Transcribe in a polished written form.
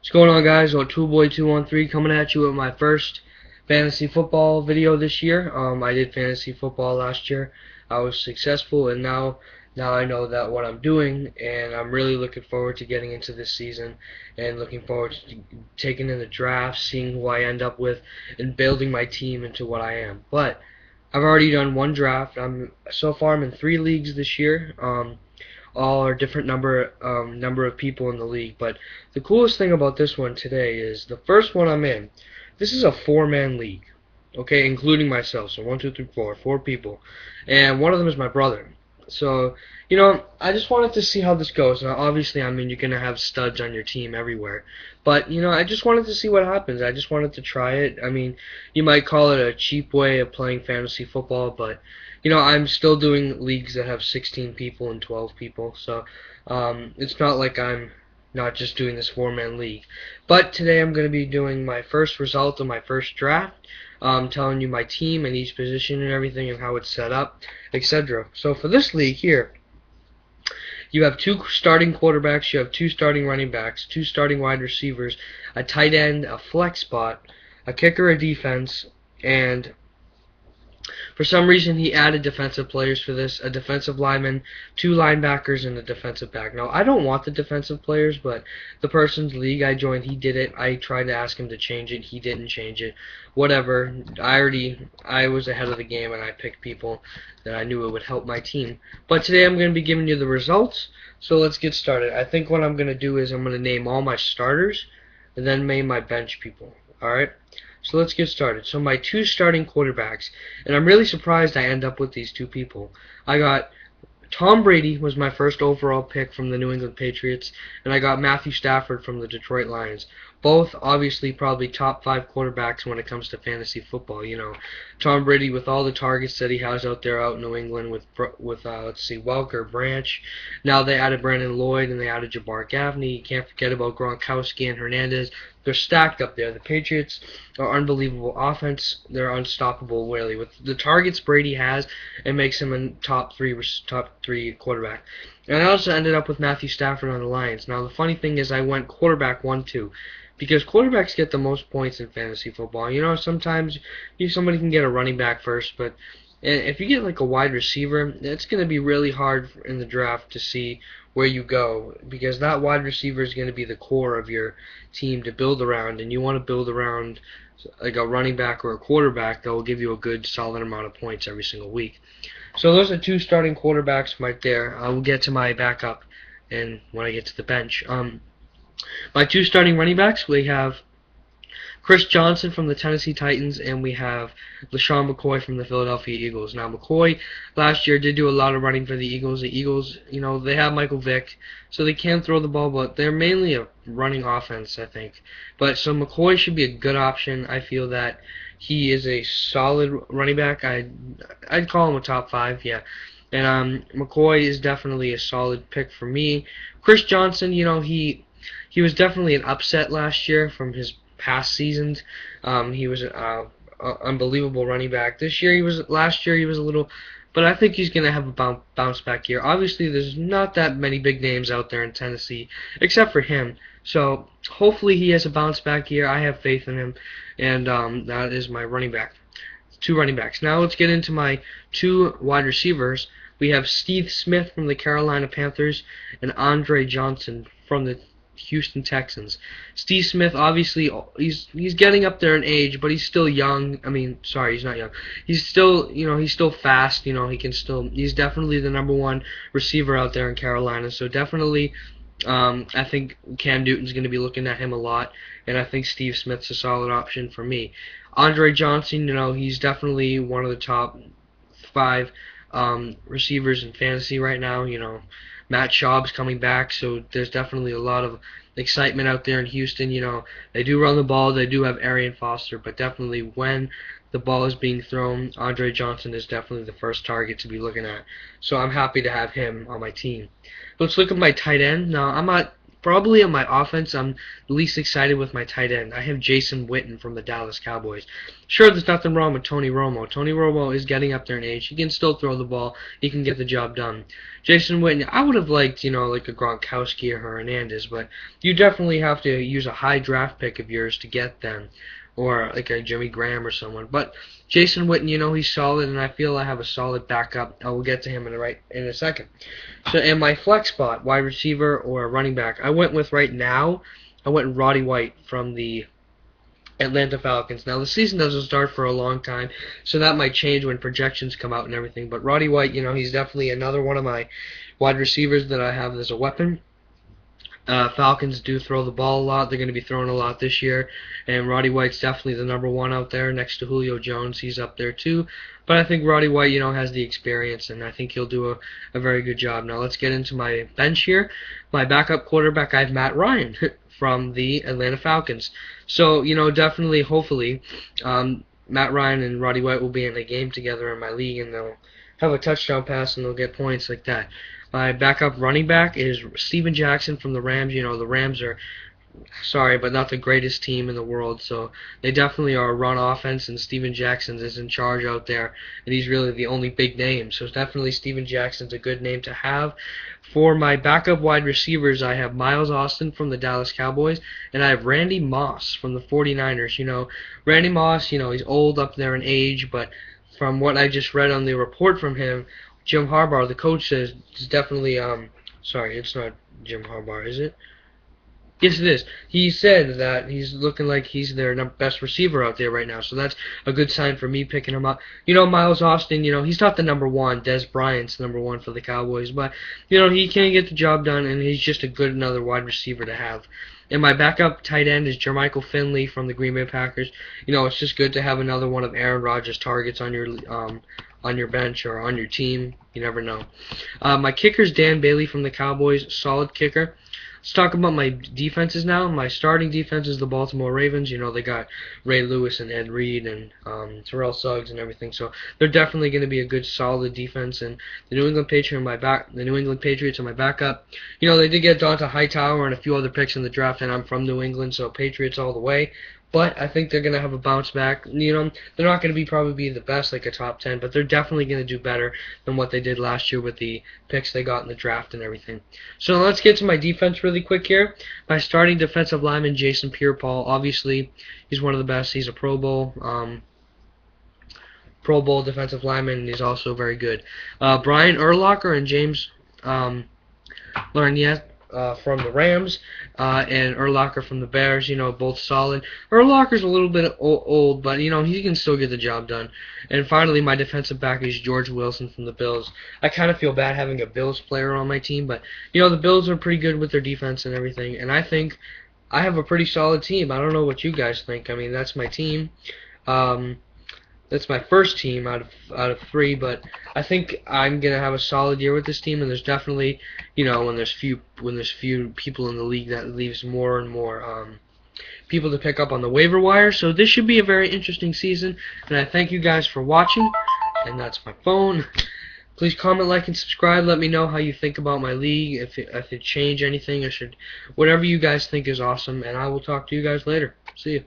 What's going on, guys? Well, Toolboy213 coming at you with my first fantasy football video this year. I did fantasy football last year. I was successful, and now I know that what I'm doing, and I'm really looking forward to getting into this season, and looking forward to taking in the draft, seeing who I end up with, and building my team into what I am. But I've already done one draft. So far I'm in 3 leagues this year. All are different number of people in the league. But the coolest thing about this one today is the first one I'm in. This is a 4-man league, okay, including myself. So 1, 2, 3, 4 people, and one of them is my brother. So I just wanted to see how this goes. Now, obviously, I mean, you're gonna have studs on your team everywhere, but I just wanted to see what happens. I just wanted to try it. I mean, you might call it a cheap way of playing fantasy football, but I'm still doing leagues that have 16 people and 12 people, so it's not like I'm not just doing this 4-man league. But today I'm going to be doing my first result of my first draft, telling you my team and each position and everything and how it's set up, etc. So for this league here, you have 2 starting quarterbacks, you have 2 starting running backs, 2 starting wide receivers, a tight end, a flex spot, a kicker, a defense, and for some reason, he added defensive players for this, a defensive lineman, 2 linebackers, and a defensive back. Now, I don't want the defensive players, but the person's league I joined, he did it. I tried to ask him to change it. He didn't change it. Whatever. I was ahead of the game, and I picked people that I knew it would help my team. But today I'm going to be giving you the results, so let's get started. I think what I'm going to do is I'm going to name all my starters, and then name my bench people. Alright? So let's get started. So my 2 starting quarterbacks, and I'm really surprised I end up with these 2 people. I got Tom Brady was my first overall pick from the New England Patriots, and I got Matthew Stafford from the Detroit Lions. Both obviously probably top 5 quarterbacks when it comes to fantasy football. Tom Brady with all the targets that he has out there out in New England with let's see, Welker, Branch. Now they added Brandon Lloyd and they added Jabbar Gaffney. You can't forget about Gronkowski and Hernandez. They're stacked up there. The Patriots are unbelievable offense. They're unstoppable, really. With the targets Brady has, it makes him a top three quarterback. And I also ended up with Matthew Stafford on the Lions. Now, the funny thing is I went quarterback 1-2. Because quarterbacks get the most points in fantasy football. Sometimes somebody can get a running back first, but if you get like a wide receiver, it's going to be really hard in the draft to see where you go, because that wide receiver is going to be the core of your team to build around, and you want to build around like a running back or a quarterback that will give you a good solid amount of points every single week. So those are 2 starting quarterbacks right there. I will get to my backup and when I get to the bench. My 2 starting running backs, we have Chris Johnson from the Tennessee Titans, and we have LeSean McCoy from the Philadelphia Eagles. Now, McCoy last year did do a lot of running for the Eagles. The Eagles, they have Michael Vick, so they can throw the ball, but they're mainly a running offense, I think. But so McCoy should be a good option. I feel that he is a solid running back. I'd call him a top 5, yeah. And McCoy is definitely a solid pick for me. Chris Johnson, he was definitely an upset last year from his past seasons. He was an unbelievable running back. Last year he was a little, but I think he's going to have a bounce back year. Obviously, there's not that many big names out there in Tennessee, except for him. So hopefully he has a bounce back year. I have faith in him, and that is my running back. 2 running backs. Now let's get into my 2 wide receivers. We have Steve Smith from the Carolina Panthers and Andre Johnson from the Houston Texans. Steve Smith, obviously, he's getting up there in age, but he's still young. I mean, sorry, he's not young. He's still, he's still fast. He's definitely the number 1 receiver out there in Carolina. So definitely, I think Cam Newton's going to be looking at him a lot, and I think Steve Smith's a solid option for me. Andre Johnson, he's definitely one of the top 5 receivers in fantasy right now. Matt Schaub's coming back, so there's definitely a lot of excitement out there in Houston. They do run the ball, they do have Arian Foster, but definitely when the ball is being thrown, Andre Johnson is definitely the first target to be looking at. So I'm happy to have him on my team. Let's look at my tight end. Now, I'm not Probably on my offense, I'm least excited with my tight end. I have Jason Witten from the Dallas Cowboys. Sure, there's nothing wrong with Tony Romo. Tony Romo is getting up there in age. He can still throw the ball. He can get the job done. Jason Witten, I would have liked, like a Gronkowski or Hernandez, but you definitely have to use a high draft pick of yours to get them, or like a Jimmy Graham or someone. But Jason Witten, he's solid, and I feel I have a solid backup. I will get to him in a second. So, in my flex spot, wide receiver or running back, I went with right now. I went Roddy White from the Atlanta Falcons. Now, the season doesn't start for a long time, so that might change when projections come out and everything. But Roddy White, he's definitely another one of my wide receivers that I have as a weapon. Falcons do throw the ball a lot. They're going to be throwing a lot this year, and Roddy White's definitely the number one out there next to Julio Jones. He's up there too, but I think Roddy White, has the experience, and I think he'll do a very good job. Now let's get into my bench here. My backup quarterback, I have Matt Ryan from the Atlanta Falcons. So, definitely, hopefully, Matt Ryan and Roddy White will be in a game together in my league, and they'll have a touchdown pass, and they'll get points like that. My backup running back is Steven Jackson from the Rams. The Rams are, sorry, but not the greatest team in the world, so they definitely are a run offense, and Steven Jackson is in charge out there, and he's really the only big name, so definitely Steven Jackson's a good name to have. For my backup wide receivers, I have Miles Austin from the Dallas Cowboys, and I have Randy Moss from the 49ers. Randy Moss, he's old up there in age, but from what I just read on the report from him, Jim Harbaugh, the coach, says it's definitely, sorry, it's not Jim Harbaugh, is it? Yes, it is. He said that he's looking like he's their best receiver out there right now, so that's a good sign for me picking him up. Miles Austin, he's not the number one. Des Bryant's number one for the Cowboys, but, he can get the job done, and he's just a good another wide receiver to have. And my backup tight end is Jermichael Finley from the Green Bay Packers. It's just good to have another one of Aaron Rodgers' targets on your bench or on your team. You never know. My kicker is Dan Bailey from the Cowboys, solid kicker. Let's talk about my defenses now. My starting defense is the Baltimore Ravens. They got Ray Lewis and Ed Reed and Terrell Suggs and everything. So they're definitely going to be a good, solid defense. And the New England Patriots are my backup. They did get Donta Hightower and a few other picks in the draft, and I'm from New England, so Patriots all the way. But I think they're going to have a bounce back. They're not going to probably be the best, like a top 10, but they're definitely going to do better than what they did last year with the picks they got in the draft and everything. So let's get to my defense really quick here. My starting defensive lineman, Jason Pierre-Paul. Obviously, he's one of the best. He's a Pro Bowl defensive lineman, and he's also very good. Brian Urlacher and James Larnier from the Rams, and Urlacher from the Bears, both solid. Urlacher's a little bit old, but, he can still get the job done. And finally, my defensive back is George Wilson from the Bills. I kind of feel bad having a Bills player on my team, but, the Bills are pretty good with their defense and everything, and I think I have a pretty solid team. I don't know what you guys think. I mean, that's my team. That's my first team out of 3, but I think I'm gonna have a solid year with this team. And there's definitely, when there's few people in the league, that leaves more and more people to pick up on the waiver wire. So this should be a very interesting season. And I thank you guys for watching. And that's my phone. Please comment, like, and subscribe. Let me know how you think about my league. If it changed anything, whatever you guys think is awesome. And I will talk to you guys later. See you.